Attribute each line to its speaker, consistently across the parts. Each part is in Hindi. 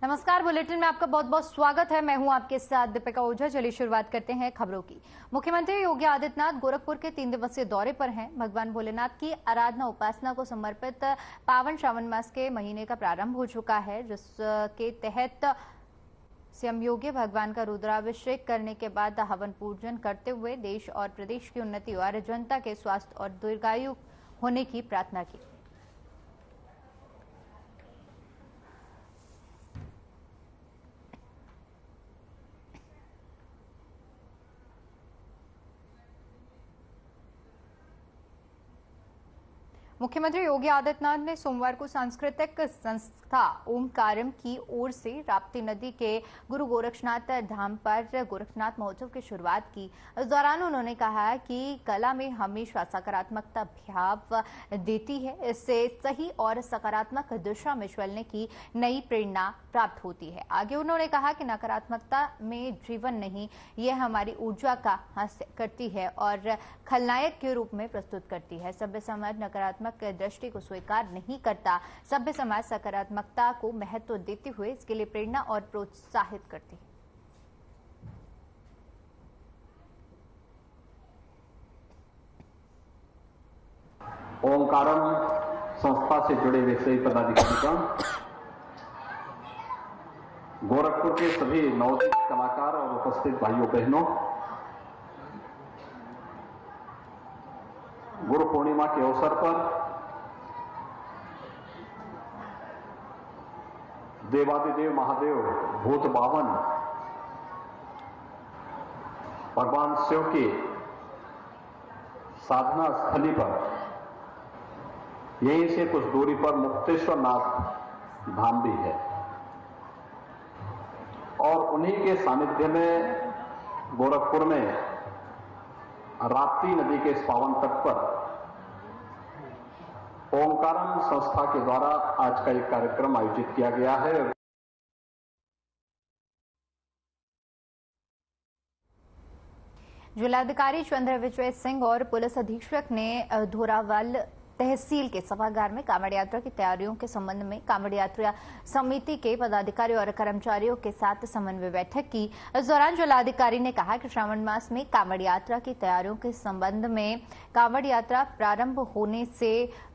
Speaker 1: नमस्कार, बुलेटिन में आपका बहुत बहुत स्वागत है। मैं हूं आपके साथ दीपिका ओझा। चलिए शुरुआत करते हैं खबरों की। मुख्यमंत्री योगी आदित्यनाथ गोरखपुर के 3 दिवसीय दौरे पर हैं। भगवान भोलेनाथ की आराधना उपासना को समर्पित पावन श्रावण मास के महीने का प्रारंभ हो चुका है, जिसके तहत सीएम योगी भगवान का रुद्राभिषेक करने के बाद हवन पूजन करते हुए देश और प्रदेश की उन्नति और जनता के स्वास्थ्य और दीर्घायु होने की प्रार्थना की। मुख्यमंत्री योगी आदित्यनाथ ने सोमवार को सांस्कृतिक संस्था ओमकारम की ओर से राप्ती नदी के गुरु गोरक्षनाथ धाम पर गोरखनाथ महोत्सव की शुरुआत की। इस दौरान उन्होंने कहा कि कला में हमेशा सकारात्मकता भाव देती है, इससे सही और सकारात्मक दिशा में चलने की नई प्रेरणा प्राप्त होती है। आगे उन्होंने कहा कि नकारात्मकता में जीवन नहीं, यह हमारी ऊर्जा का हास्य करती है और खलनायक के रूप में प्रस्तुत करती है। सभ्य समाज नकारात्मक दृष्टि को स्वीकार नहीं करता, सभ्य समाज सकारात्मकता को महत्व देते हुए इसके लिए प्रेरणा और प्रोत्साहित करती है।
Speaker 2: ओमकारम संस्था से जुड़े हुए सभी पदाधिकारीगण, गोरखपुर के सभी नवोदित कलाकार और उपस्थित भाइयों बहनों, गुरु पूर्णिमा के अवसर पर देवादिदेव महादेव भूत बावन भगवान शिव की साधना स्थली पर यहीं से कुछ दूरी पर मुक्तेश्वर नाथ धाम भी है और उन्हीं के सानिध्य में गोरखपुर में राप्ती नदी के इस पावन तट पर ओमकारम संस्था के द्वारा आज का एक कार्यक्रम आयोजित किया गया है।
Speaker 1: जिलाधिकारी चंद्र विजय सिंह और पुलिस अधीक्षक ने धोरावाल तहसील के सभागार में कांवड़ यात्रा की तैयारियों के संबंध में कांवड़ यात्रा समिति के पदाधिकारियों और कर्मचारियों के साथ समन्वय बैठक की। इस दौरान जिलाधिकारी ने कहा कि श्रावण मास में कांवड़ यात्रा की तैयारियों के संबंध में कांवड़ यात्रा प्रारंभ होने से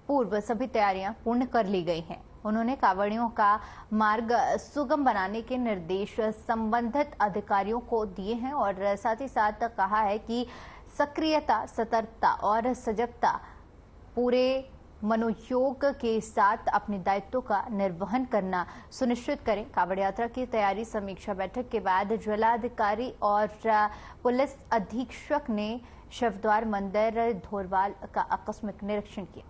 Speaker 1: पूर्व सभी तैयारियां पूर्ण कर ली गई हैं। उन्होंने कांवड़ियों का मार्ग सुगम बनाने के निर्देश संबंधित अधिकारियों को दिए हैं और साथ ही साथ कहा है कि सक्रियता, सतर्कता और सजगता पूरे मनोयोग के साथ अपने दायित्वों का निर्वहन करना सुनिश्चित करें। कांवड़ यात्रा की तैयारी समीक्षा बैठक के बाद जिलाधिकारी और पुलिस अधीक्षक ने शिवद्वार मंदिर धोरवाल का आकस्मिक निरीक्षण किया।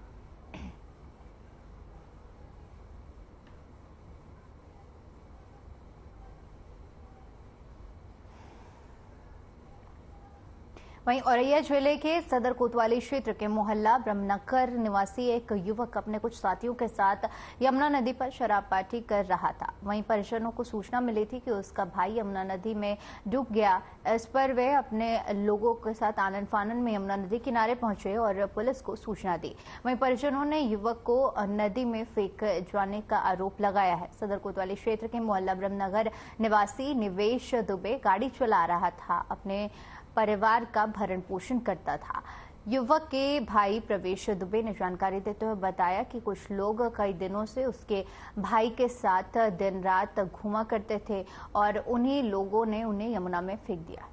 Speaker 1: वहीं औरैया जिले के सदर कोतवाली क्षेत्र के मोहल्ला ब्रह्मनगर निवासी एक युवक अपने कुछ साथियों के साथ यमुना नदी पर शराब पार्टी कर रहा था। वहीं परिजनों को सूचना मिली थी कि उसका भाई यमुना नदी में डूब गया। इस पर वे अपने लोगों के साथ आनन फानन में यमुना नदी किनारे पहुंचे और पुलिस को सूचना दी। वहीं परिजनों ने युवक को नदी में फेंक जाने का आरोप लगाया है। सदर कोतवाली क्षेत्र के मोहल्ला ब्रह्मनगर निवासी निवेश दुबे गाड़ी चला रहा था, अपने परिवार का भरण पोषण करता था। युवक के भाई प्रवेश दुबे ने जानकारी देते हुए बताया कि कुछ लोग कई दिनों से उसके भाई के साथ दिन रात घूमा करते थे और उन्हीं लोगों ने उन्हें यमुना में फेंक दिया।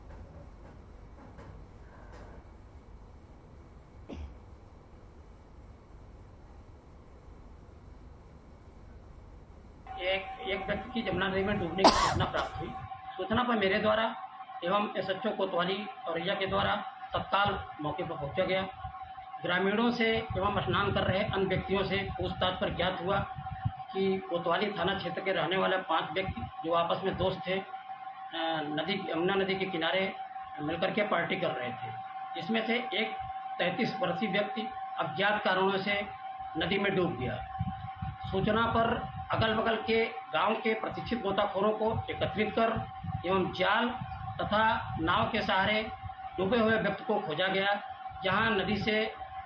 Speaker 3: एक व्यक्ति की यमुना नदी में डूबने की सूचना प्राप्त हुई। सूचना पर मेरे द्वारा एवं एसएचओ कोतवाली औरैया के द्वारा तत्काल मौके पर पहुंचा गया। ग्रामीणों से एवं स्नान कर रहे अन्य व्यक्तियों से पूछताछ पर ज्ञात हुआ कि कोतवाली थाना क्षेत्र के रहने वाले 5 व्यक्ति जो आपस में दोस्त थे, यमुना नदी के किनारे मिलकर के पार्टी कर रहे थे। इसमें से एक 33 वर्षीय व्यक्ति अज्ञात कारणों से नदी में डूब गया। सूचना पर अगल बगल के गांव के प्रशिक्षित गोताखोरों को एकत्रित कर एवं जाल तथा नाव के सहारे डूबे हुए व्यक्ति को खोजा गया, जहां नदी से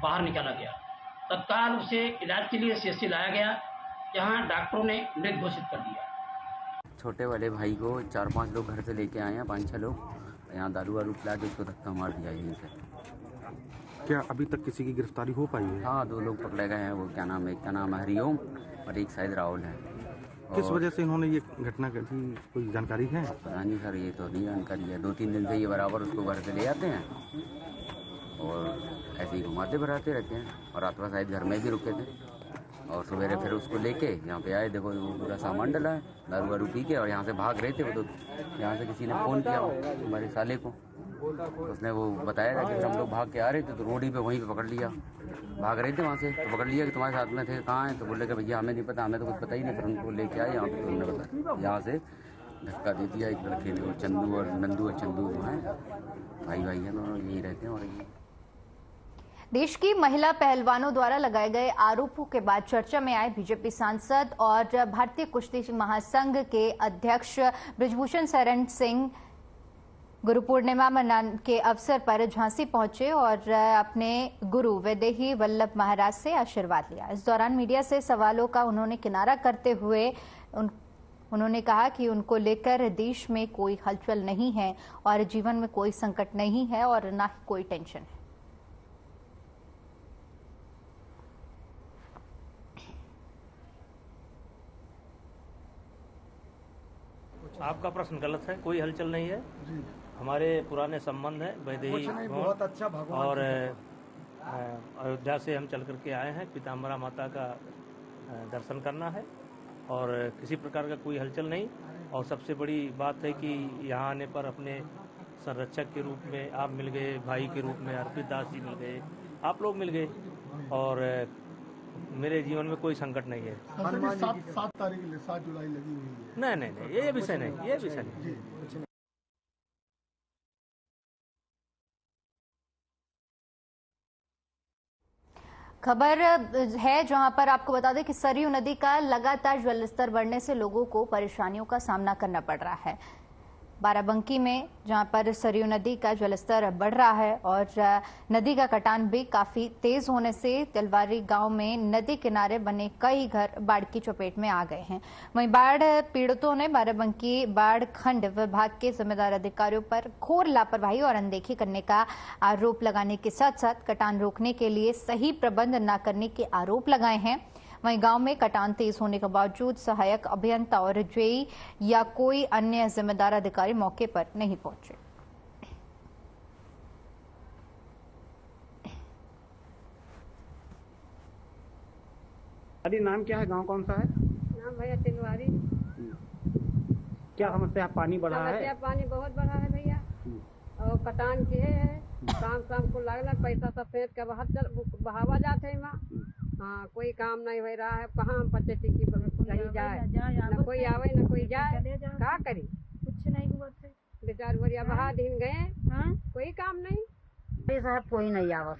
Speaker 3: बाहर निकाला गया। तत्काल उसे इलाज के लिए सीएचसी लाया गया, जहां डॉक्टरों ने मृत घोषित कर दिया।
Speaker 4: छोटे वाले भाई को 4-5 लोग घर से लेके आए हैं, 5-6 लोग, यहाँ दारू वारू पिला के उसको धक्का मार दिया यहीं से।
Speaker 5: क्या अभी तक किसी की गिरफ्तारी हो पाई है?
Speaker 4: हाँ, 2 लोग पकड़े गए हैं। वो क्या नाम है, एक का नाम है हरिओम और एक शायद राहुल है।
Speaker 5: किस वजह से इन्होंने ये घटना की, कोई जानकारी है?
Speaker 4: पता नहीं सर, ये तो नहीं जानकारी है। 2-3 दिन से ये बराबर उसको घर से ले आते हैं और ऐसे ही घुमाते भराते रहते हैं। और रात को शायद घर में भी रुके थे और सवेरे फिर उसको लेके यहाँ पे आए। देखो वो पूरा सामान डला है, दारू वारू पी के, और यहाँ से भाग रहे थे वो। तो यहाँ से किसी ने फ़ोन किया हमारे साले को, तो उसने वो बताया था कि हम लोग भाग के आ रहे थे, तो रोड ही पे वहीं पे पकड़ लिया। भाग रहे थे वहाँ से तो पकड़ लिया कि तुम्हारे साथ में थे, कहाँ हैं? तो बोले कि भैया हमें नहीं पता, हमें तो कुछ पता ही नहीं। फिर उनको लेके आए यहाँ पे, तो उन्होंने बताया यहाँ से धक्का दे दिया एक लड़के ने। वो चंदू और नंदू और चंदू हैं, भाई हैं दोनों, यहीं रहते हैं। और ये
Speaker 1: देश की महिला पहलवानों द्वारा लगाए गए आरोपों के बाद चर्चा में आए बीजेपी सांसद और भारतीय कुश्ती महासंघ के अध्यक्ष ब्रिजभूषण शरण सिंह गुरु पूर्णिमा मनाने के अवसर पर झांसी पहुंचे और अपने गुरु वैदेही वल्लभ महाराज से आशीर्वाद लिया। इस दौरान मीडिया से सवालों का उन्होंने किनारा करते हुए उन्होंने कहा कि उनको लेकर देश में कोई हलचल नहीं है और जीवन में कोई संकट नहीं है और न ही कोई टेंशन है।
Speaker 6: आपका प्रश्न गलत है, कोई हलचल नहीं है। हमारे पुराने संबंध है वैदेही
Speaker 7: बहुत अच्छा भगवान
Speaker 6: और अयोध्या से हम चल करके आए हैं पीताम्बरा माता का दर्शन करना है और किसी प्रकार का कोई हलचल नहीं। और सबसे बड़ी बात है कि यहाँ आने पर अपने संरक्षक के रूप में आप मिल गए, भाई के रूप में अर्पित दास जी मिल गए, आप लोग मिल गए और मेरे जीवन में कोई संकट नहीं है।
Speaker 7: 7 तारीख 7 जुलाई लगी हुई है।
Speaker 6: नहीं, ये विषय नहीं, ये विषय नहीं।
Speaker 1: खबर है जहां पर आपको बता दें कि सरयू नदी का लगातार जलस्तर बढ़ने से लोगों को परेशानियों का सामना करना पड़ रहा है। बाराबंकी में जहां पर सरयू नदी का जलस्तर बढ़ रहा है और नदी का कटान भी काफी तेज होने से तिलवारी गांव में नदी किनारे बने कई घर बाढ़ की चपेट में आ गए हैं। वहीं बाढ़ पीड़ितों ने बाराबंकी बाढ़ खंड विभाग के जिम्मेदार अधिकारियों पर घोर लापरवाही और अनदेखी करने का आरोप लगाने के साथ साथ कटान रोकने के लिए सही प्रबंध न करने के आरोप लगाए हैं। वहीं गांव में कटान तेज होने के बावजूद सहायक अभियंता और जेई या कोई अन्य जिम्मेदार अधिकारी मौके पर नहीं पहुंचे।
Speaker 8: अरे नाम क्या है, गांव कौन सा है?
Speaker 9: नाम भैया तिलवारी।
Speaker 8: क्या समस्या, पानी बढ़ा है?
Speaker 9: पानी बहुत बढ़ा है भैया और कटान किए है। काम को लागला पैसा सब फेंक के बहावा जाते है वहाँ। हाँ, कोई काम नहीं हो रहा है। कहाँ हम पते की कहीं जाए, न कोई आवे न कोई जाए, क्या करी?
Speaker 10: कुछ नहीं हुआ थे,
Speaker 9: बेचार बोरिया बहा दिन गए। हाँ, कोई काम नहीं,
Speaker 10: साहब कोई नहीं आवत।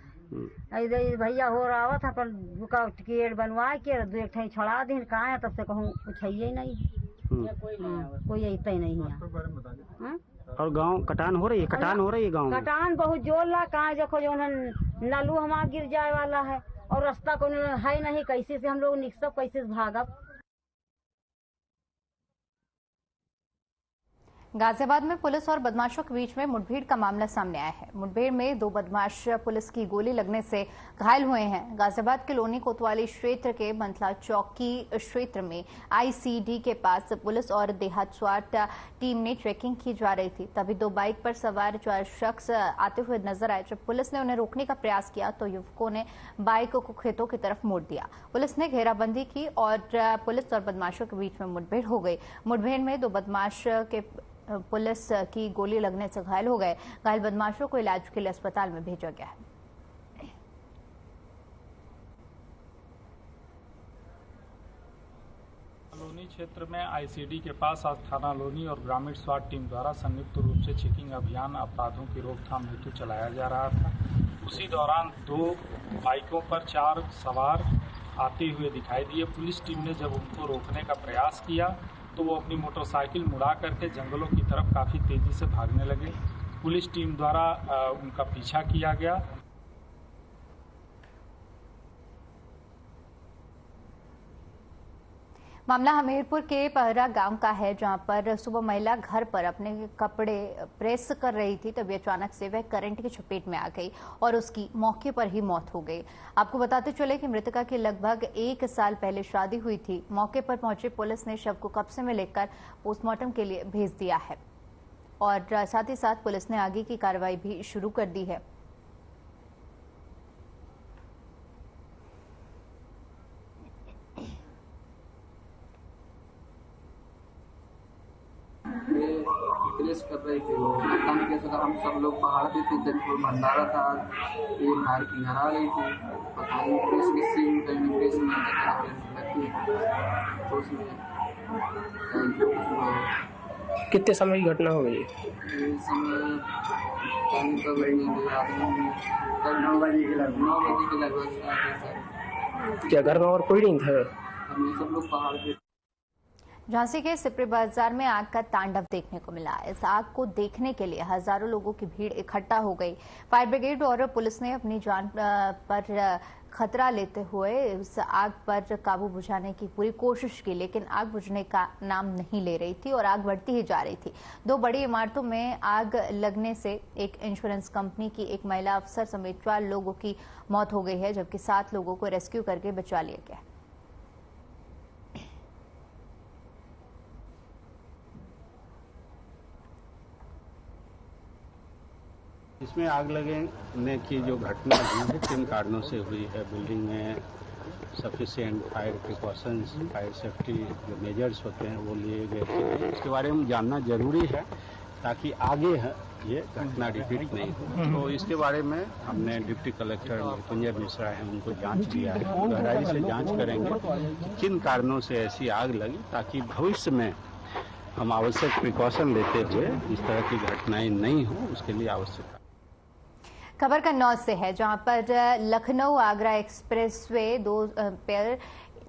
Speaker 10: ऐसे भैया हो रहा आवत अपन रुका टिकट बनवा के 2 ठे छोड़ा दिन कहाँ है, तब से कहूँ कुछ है ही नहीं। कोई ऐसा ही नहीं है।
Speaker 8: और गांव कटान हो रही है, कटान हो रही है गांव में।
Speaker 10: कटान बहुत जोर ला, कहाँ देखो जो नलू हमारा गिर जाए वाला है और रास्ता को है नहीं, कैसे से हम लोग निकसब, कैसे से भागब।
Speaker 1: गाजियाबाद में पुलिस और बदमाशों के बीच में मुठभेड़ का मामला सामने आया है। मुठभेड़ में 2 बदमाश पुलिस की गोली लगने से घायल हुए हैं। गाजियाबाद के लोनी कोतवाली क्षेत्र के मंथला चौकी क्षेत्र में आईसीडी के पास पुलिस और देहात स्वाट टीम ने चेकिंग की जा रही थी, तभी 2 बाइक पर सवार 4 शख्स आते हुए नजर आए। जब पुलिस ने उन्हें रोकने का प्रयास किया तो युवकों ने बाइक को खेतों की तरफ मोड़ दिया। पुलिस ने घेराबंदी की और पुलिस और बदमाशों के बीच में मुठभेड़ हो गई। मुठभेड़ में 2 बदमाश के पुलिस की गोली लगने से घायल हो गए। घायल बदमाशों को इलाज के लिए अस्पताल में भेजा गया है।
Speaker 11: लोनी क्षेत्र में आईसीडी के पास आज थाना लोनी और ग्रामीण स्वाट टीम द्वारा संयुक्त रूप से चेकिंग अभियान अपराधों की रोकथाम हेतु चलाया जा रहा था। उसी दौरान 2 बाइकों पर 4 सवार आते हुए दिखाई दिए। पुलिस टीम ने जब उनको रोकने का प्रयास किया तो वो अपनी मोटरसाइकिल मुड़ा करके जंगलों की तरफ काफ़ी तेज़ी से भागने लगे। पुलिस टीम द्वारा उनका पीछा किया गया।
Speaker 1: मामला हमीरपुर के पहरा गांव का है, जहां पर सुबह महिला घर पर अपने कपड़े प्रेस कर रही थी, तभी अचानक से वह करंट की चपेट में आ गई और उसकी मौके पर ही मौत हो गई। आपको बताते चले कि मृतका की लगभग 1 साल पहले शादी हुई थी। मौके पर पहुंची पुलिस ने शव को कब्जे में लेकर पोस्टमार्टम के लिए भेज दिया है और साथ ही साथ पुलिस ने आगे की कार्रवाई भी शुरू कर दी है।
Speaker 12: प्रेस कर रहे थे, वो पता नहीं कैसे हम सब लोग पहाड़ पे थे, जब भंडारा था ये बाहर की घर आ गई थी, पता नहीं प्रेस के सीन करने प्रेस में लगती तो उसमें
Speaker 13: कितने समय की घटना हो गई?
Speaker 12: ये समय कब 9 बजे के लगभग।
Speaker 13: क्या घर में और कोई नहीं था?
Speaker 12: हम सब लोग पहाड़ पे।
Speaker 1: झांसी के सिपरी बाजार में आग का तांडव देखने को मिला। इस आग को देखने के लिए हजारों लोगों की भीड़ इकट्ठा हो गई। फायर ब्रिगेड और पुलिस ने अपनी जान पर खतरा लेते हुए इस आग पर काबू बुझाने की पूरी कोशिश की, लेकिन आग बुझने का नाम नहीं ले रही थी और आग बढ़ती ही जा रही थी। 2 बड़ी इमारतों में आग लगने से एक इंश्योरेंस कंपनी की एक महिला अफसर समेत 4 लोगों की मौत हो गई है, जबकि 7 लोगों को रेस्क्यू करके बचा लिया गया।
Speaker 14: इसमें आग लगने की जो घटना हुई है 3 कारणों से हुई है। बिल्डिंग में sufficient fire precautions, fire safety जो मेजर्स होते हैं वो लिए गए थे। इसके बारे में जानना जरूरी है ताकि आगे ये घटना रिपीट नहीं हो। तो इसके बारे में हमने डिप्टी कलेक्टर मृत्युंजय मिश्रा है, उनको जांच दिया है। गहराई से जांच करेंगे कि किन कारणों से ऐसी आग लगी, ताकि भविष्य में हम आवश्यक प्रिकॉशन लेते हुए इस तरह की घटनाएं नहीं हो, उसके लिए आवश्यक।
Speaker 1: खबर कन्नौज से है, जहां पर लखनऊ आगरा एक्सप्रेसवे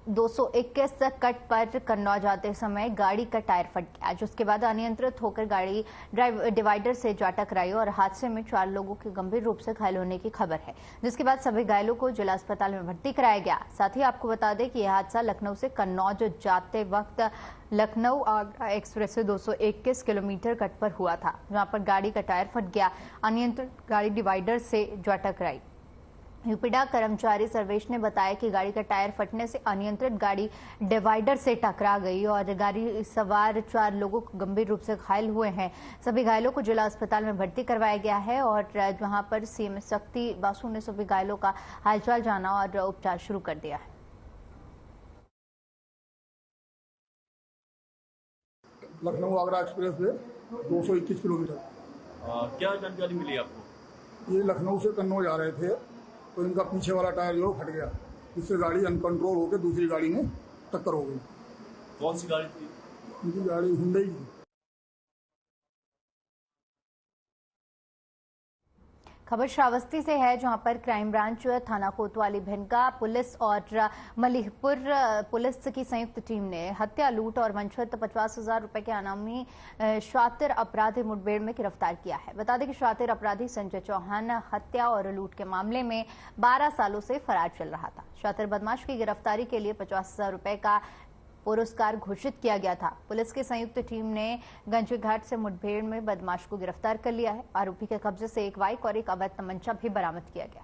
Speaker 1: 221 कट पर कन्नौज जाते समय गाड़ी का टायर फट गया, जिसके बाद अनियंत्रित होकर गाड़ी डिवाइडर से जा टकराई और हादसे में 4 लोगों के गंभीर रूप से घायल होने की खबर है, जिसके बाद सभी घायलों को जिला अस्पताल में भर्ती कराया गया। साथ ही आपको बता दें कि यह हादसा लखनऊ से कन्नौज जाते वक्त Lucknow Agra express 221 kilometre cut पर हुआ था, जहां पर गाड़ी का टायर फट गया। अनियंत्रित गाड़ी डिवाइडर से जा टकराई। यूपीडा कर्मचारी सर्वेश ने बताया कि गाड़ी का टायर फटने से अनियंत्रित गाड़ी डिवाइडर से टकरा गई और गाड़ी सवार 4 लोगों गंभीर रूप से घायल हुए हैं। सभी घायलों को जिला अस्पताल में भर्ती करवाया गया है और वहां पर सीएम शक्ति बासु ने सभी घायलों का हालचाल जाना और उपचार शुरू कर दिया है।
Speaker 7: Lucknow Agra express way 221 kilometre.
Speaker 15: क्या जानकारी मिली आपको?
Speaker 7: ये लखनऊ से कन्नौज आ रहे थे, तो इनका पीछे वाला टायर जो फट गया, जिससे गाड़ी अनकंट्रोल होकर दूसरी गाड़ी में टक्कर हो गई।
Speaker 15: कौन सी गाड़ी थी?
Speaker 7: इनकी गाड़ी हुंडई थी।
Speaker 1: खबर श्रावस्ती से है, जहां पर क्राइम ब्रांच थाना कोतवाली भिनगा पुलिस और मलिकपुर पुलिस की संयुक्त टीम ने हत्या, लूट और वंचित 50,000 रुपए के अनामी शातिर अपराधी मुठभेड़ में गिरफ्तार किया है। बता दें कि शातिर अपराधी संजय चौहान हत्या और लूट के मामले में 12 सालों से फरार चल रहा था। शातिर बदमाश की गिरफ्तारी के लिए 50,000 रुपए का पुरस्कार घोषित किया गया था। पुलिस की संयुक्त टीम ने गंजी घाट से मुठभेड़ में बदमाश को गिरफ्तार कर लिया है। आरोपी के कब्जे से एक बाइक और एक अवैध तमंचा भी बरामद किया गया।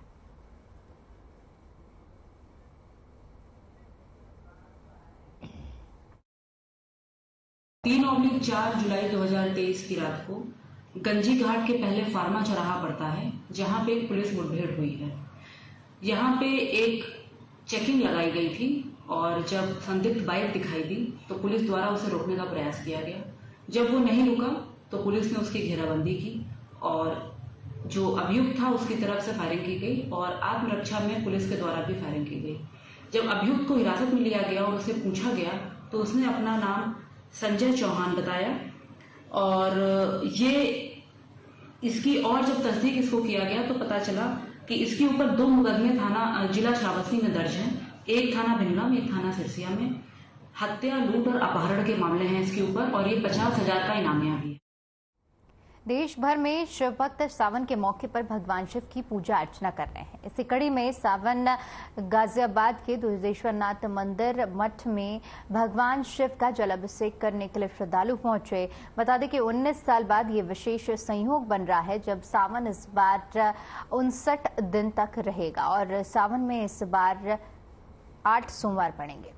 Speaker 16: तीन 4 जुलाई 2023 की रात को गंजी घाट के पहले फार्मा चौराहा पड़ता है, जहां पे एक पुलिस मुठभेड़ हुई है। यहां पे एक चेकिंग लगाई गई थी और जब संदिग्ध बाइक दिखाई दी तो पुलिस द्वारा उसे रोकने का प्रयास किया गया। जब वो नहीं रुका तो पुलिस ने उसकी घेराबंदी की और जो अभियुक्त था उसकी तरफ से फायरिंग की गई और आत्मरक्षा में पुलिस के द्वारा भी फायरिंग की गई। जब अभियुक्त को हिरासत में लिया गया और उसे पूछा गया तो उसने अपना नाम संजय चौहान बताया और ये इसकी और जब तस्दीक इसको किया गया तो पता चला कि इसके ऊपर 2 मुकदमे थाना जिला श्रावस्ती में दर्ज हैं। एक थाना भिनगा में, एक थाना सिरसिया में। हत्या, लूट और अपहरण के मामले हैं इसके ऊपर और ये 50,000 का इनामिया भी है।
Speaker 1: देश भर में शिव भक्त सावन के मौके पर भगवान शिव की पूजा अर्चना कर रहे हैं। इसी कड़ी में सावन गाजियाबाद के दुधेश्वरनाथ मंदिर मठ में भगवान शिव का जलाभिषेक करने के लिए श्रद्धालु पहुंचे। बता दें कि 19 साल बाद ये विशेष संयोग बन रहा है जब सावन इस बार 59 दिन तक रहेगा और सावन में इस बार 8 सोमवार पड़ेंगे।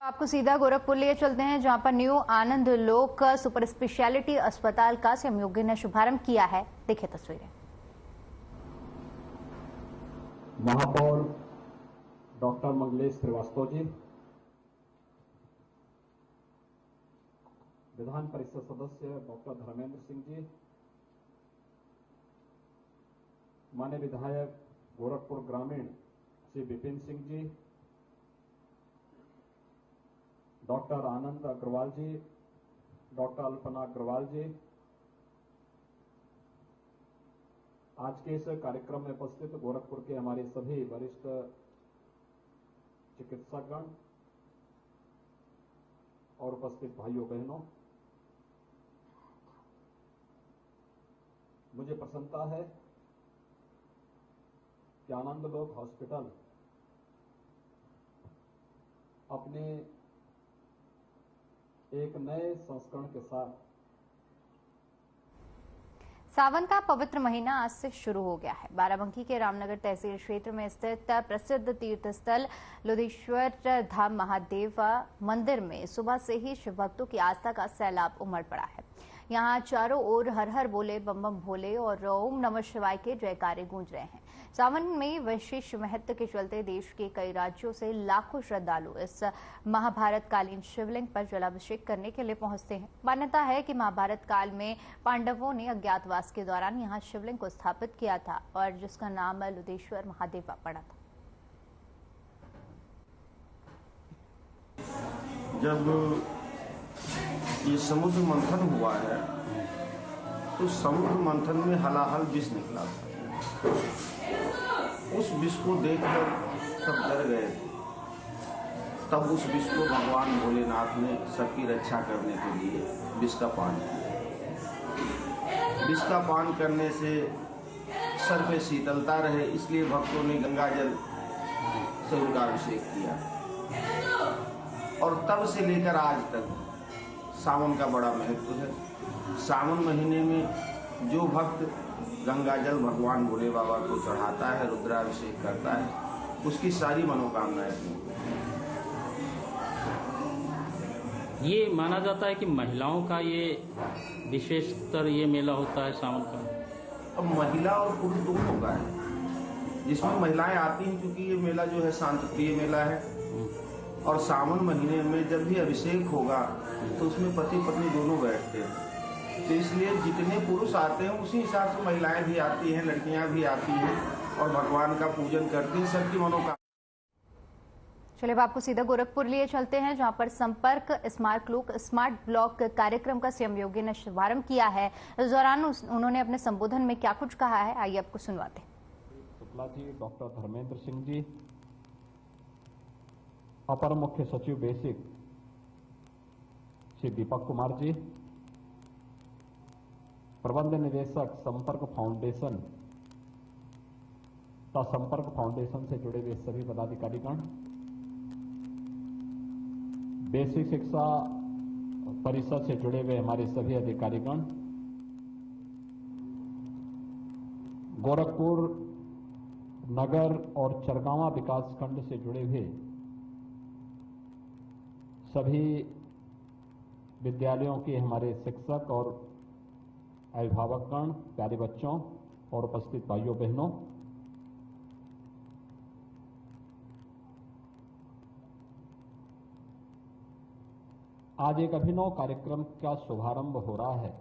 Speaker 1: आपको सीधा गोरखपुर लिए चलते हैं जहां पर न्यू आनंद लोक सुपर स्पेशलिटी अस्पताल का सीएम योगी ने शुभारंभ किया है। देखिए तस्वीरें।
Speaker 2: महापौर डॉक्टर मंगलेश श्रीवास्तव जी, विधान परिषद सदस्य डॉक्टर धर्मेंद्र सिंह जी, माननीय विधायक गोरखपुर ग्रामीण श्री विपिन सिंह जी, डॉक्टर आनंद अग्रवाल जी, डॉक्टर अल्पना अग्रवाल जी, आज के इस कार्यक्रम में उपस्थित गोरखपुर के हमारे सभी वरिष्ठ चिकित्सकगण और उपस्थित भाइयों बहनों, मुझे प्रसन्नता है कि आनंद लोक हॉस्पिटल अपने एक नए संस्करण के साथ
Speaker 1: सावन का पवित्र महीना आज से शुरू हो गया है। बाराबंकी के रामनगर तहसील क्षेत्र में स्थित प्रसिद्ध तीर्थ स्थल लुधेश्वर धाम महादेव मंदिर में सुबह से ही शिव भक्तों की आस्था का सैलाब उमड़ पड़ा है। यहाँ चारों ओर हर हर बोले, बम बम भोले और ओम नमः शिवाय के जयकारे गूंज रहे हैं। सावन में विशेष महत्व के चलते देश के कई राज्यों से लाखों श्रद्धालु इस महाभारत कालीन शिवलिंग पर जलाभिषेक करने के लिए पहुंचते हैं। मान्यता है कि महाभारत काल में पांडवों ने अज्ञातवास के दौरान यहाँ शिवलिंग को स्थापित किया था और जिसका नाम लुधेश्वर महादेव पड़ा था।
Speaker 17: जब ये समुद्र मंथन हुआ है तो समुद्र मंथन में हलाहल विष निकला था। उस विष को देखकर सब डर गए। तब उस विष को भगवान भोलेनाथ ने सबकी रक्षा करने के लिए विष का पान किया। विष का पान करने से सर पे शीतलता रहे, इसलिए भक्तों ने गंगा जल से उनका अभिषेक किया और तब से लेकर आज तक सावन का बड़ा महत्व है। सावन महीने में जो भक्त गंगा जल भगवान भोले बाबा को चढ़ाता है, रुद्राभिषेक करता है, उसकी सारी मनोकामनाएं पूरी।
Speaker 18: ये माना जाता है कि महिलाओं का ये विशेषतर ये मेला होता है सावन का।
Speaker 17: अब महिला और पुरुष दोनों का है, जिसमें महिलाएं आती हैं क्योंकि ये मेला जो है शांतिप्रिय मेला है। और सावन महीने में जब भी अभिषेक होगा तो उसमें पति पत्नी दोनों बैठते हैं, तो इसलिए जितने पुरुष आते हैं उसी हिसाब से महिलाएं भी आती हैं, लड़कियां भी आती हैं और भगवान का पूजन करती हैं, सबकी मनोकामना।
Speaker 1: चलिए अब आपको सीधा गोरखपुर लिए चलते हैं जहां पर संपर्क स्मार्ट ब्लॉक कार्यक्रम का सीएम योगी ने शुभारंभ किया है। इस दौरान उन्होंने अपने संबोधन में क्या कुछ कहा है, आइए आपको सुनवाते हैं।
Speaker 2: शुक्ला जी, डॉक्टर धर्मेंद्र सिंह जी, अपर मुख्य सचिव बेसिक श्री दीपक कुमार जी, प्रबंध निदेशक संपर्क फाउंडेशन तथा संपर्क फाउंडेशन से जुड़े हुए सभी पदाधिकारीगण, बेसिक शिक्षा परिषद से जुड़े हुए हमारे सभी अधिकारीगण, गोरखपुर नगर और चरगावा विकास खंड से जुड़े हुए सभी विद्यालयों के हमारे शिक्षक और अभिभावकगण, प्यारे बच्चों और उपस्थित भाइयों बहनों, आज एक अभिनव कार्यक्रम का शुभारंभ हो रहा है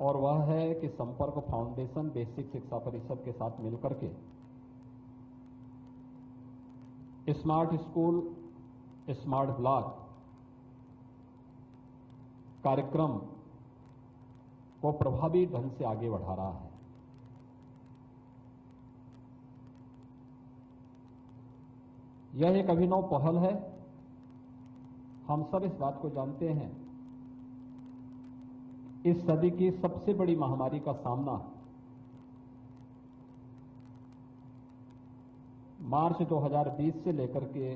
Speaker 2: और वह है कि संपर्क फाउंडेशन बेसिक शिक्षा परिषद के साथ मिलकर के स्मार्ट स्कूल स्मार्ट ब्लॉक कार्यक्रम को प्रभावी ढंग से आगे बढ़ा रहा है। यह एक अभिनव पहल है। हम सब इस बात को जानते हैं, इस सदी की सबसे बड़ी महामारी का सामना मार्च 2020 से लेकर के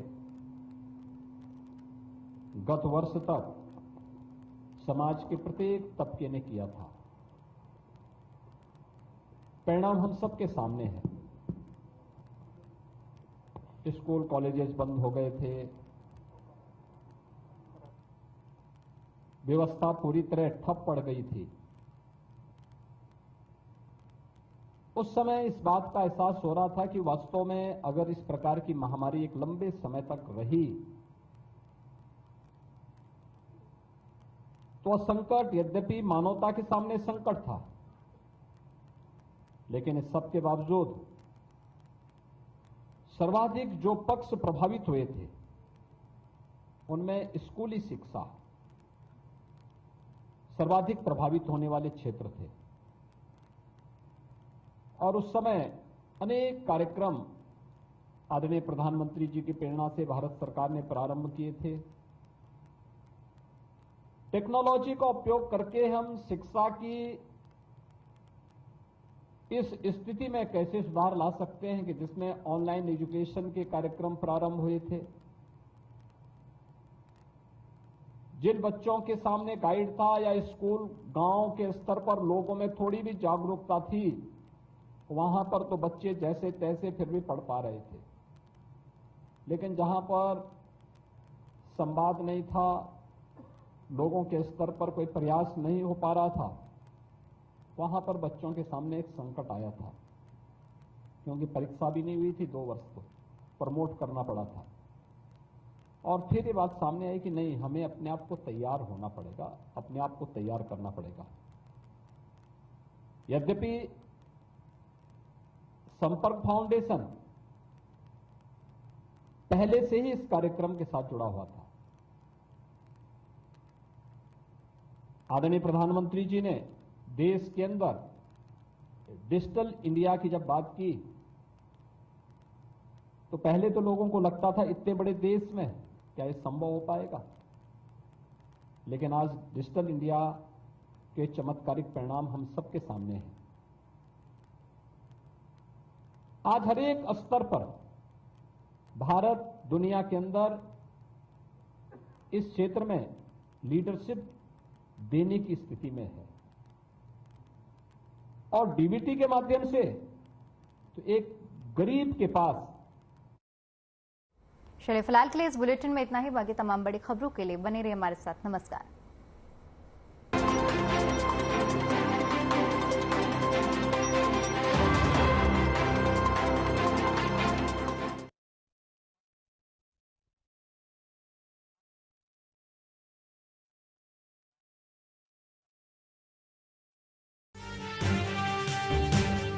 Speaker 2: गत वर्ष तक समाज के प्रत्येक तबके ने किया था। परिणाम हम सबके सामने है। स्कूल कॉलेजेस बंद हो गए थे, व्यवस्था पूरी तरह ठप पड़ गई थी। उस समय इस बात का एहसास हो रहा था कि वास्तव में अगर इस प्रकार की महामारी एक लंबे समय तक रही तो संकट यद्यपि मानवता के सामने संकट था, लेकिन इस सब के बावजूद सर्वाधिक जो पक्ष प्रभावित हुए थे उनमें स्कूली शिक्षा सर्वाधिक प्रभावित होने वाले क्षेत्र थे। और उस समय अनेक कार्यक्रम आदरणीय प्रधानमंत्री जी की प्रेरणा से भारत सरकार ने प्रारंभ किए थे। टेक्नोलॉजी का उपयोग करके हम शिक्षा की इस स्थिति में कैसे सुधार ला सकते हैं कि जिसमें ऑनलाइन एजुकेशन के कार्यक्रम प्रारंभ हुए थे। जिन बच्चों के सामने गाइड था या स्कूल गांव के स्तर पर लोगों में थोड़ी भी जागरूकता थी, वहां पर तो बच्चे जैसे तैसे फिर भी पढ़ पा रहे थे। लेकिन जहां पर संवाद नहीं था, लोगों के स्तर पर कोई प्रयास नहीं हो पा रहा था, वहां पर बच्चों के सामने एक संकट आया था। क्योंकि परीक्षा भी नहीं हुई थी 2 वर्ष तो प्रमोट करना पड़ा था। और फिर ये बात सामने आई कि नहीं, हमें अपने आप को तैयार होना पड़ेगा, अपने आप को तैयार करना पड़ेगा। यद्यपि संपर्क फाउंडेशन पहले से ही इस कार्यक्रम के साथ जुड़ा हुआ था। आदरणीय प्रधानमंत्री जी ने देश के अंदर डिजिटल इंडिया की जब बात की तो पहले तो लोगों को लगता था इतने बड़े देश में क्या ये संभव हो पाएगा। लेकिन आज डिजिटल इंडिया के चमत्कारिक परिणाम हम सबके सामने हैं। आज हर एक स्तर पर भारत दुनिया के अंदर इस क्षेत्र में लीडरशिप देने की स्थिति में है। और डीबीटी के माध्यम से तो एक गरीब के पास।
Speaker 1: चलिए फिलहाल के लिए इस बुलेटिन में इतना ही। बाकी तमाम बड़ी खबरों के लिए बने रहिए हमारे साथ। नमस्कार।